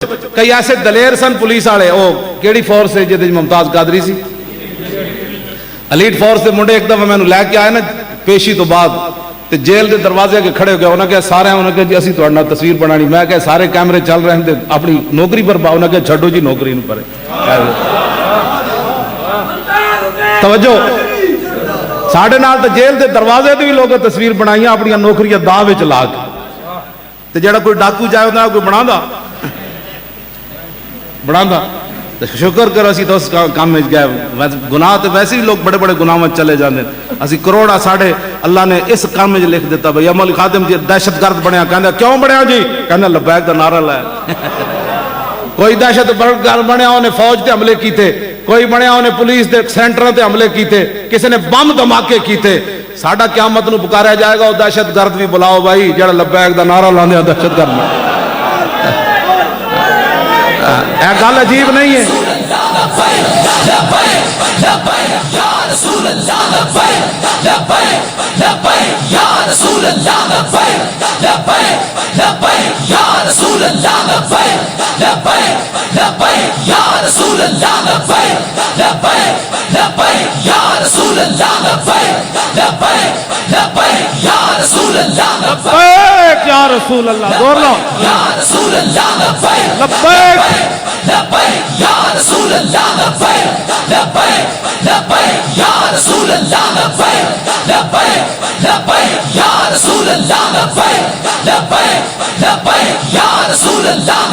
کئی ایسے دلیر سن پولیس والے، وہ کیڑی فورس ہے جہد ممتاز قادری سی، ایلیٹ فورس کے منڈے ایک دفعہ میں لے کے آئے نا پیشی تو بعد تے جیل دے دروازے کے کھڑے ہو گئے، انہوں نے کہا سارے انہوں نے کہا جی اسی تہاڈے نال تصویر بنانی، میں کہا سارے کیمرے چل رہے ہیں اپنی نوکری پر انہوں نے کہا چھڈو جی نوکری نوں پرے۔ توجہ، ساڈے نال تے جیل دے دروازے تے بھی لوگ تصویر بنائیاں اپنی نوکریاں داء وچ لا کے، تے جڑا کوئی ڈاکو جائے انہاں کوئی بنادا شکر کرو اسی تو اس کام میں گئے، گناہ تو ویسے ہی لوگ بڑے بڑے گناہ میں چلے جاندے، اسی کروڑا ساڑھے اللہ نے اس کام میں لکھ دیتا بھئی عمل خادم جی دہشت گرد بنیا، کہندے کیوں بنیا جی؟ کہندے لبیک دا نعرہ لایا۔ کوئی دہشت گرد بنیا انہیں فوج تے حملے کیتے، کوئی بنیا انہیں پولیس دے سینٹر تے حملے کیتے، کسی نے بم دھماکے کیتے، ساڈا قیامت نو پکاریا جائے گا وہ دہشت گرد بھی بلاؤ بھائی جڑا لبیک دا نعرہ لاندے دہشت گرد میں۔ یہ گل عجیب نہیں ہے؟ لبیک یا رسول اللہ، دور لو لبیک لبیک یا رسول اللہ، لبیک لبیک یا رسول اللہ، لبیک لبیک یا رسول اللہ، لبیک لبیک یا رسول اللہ،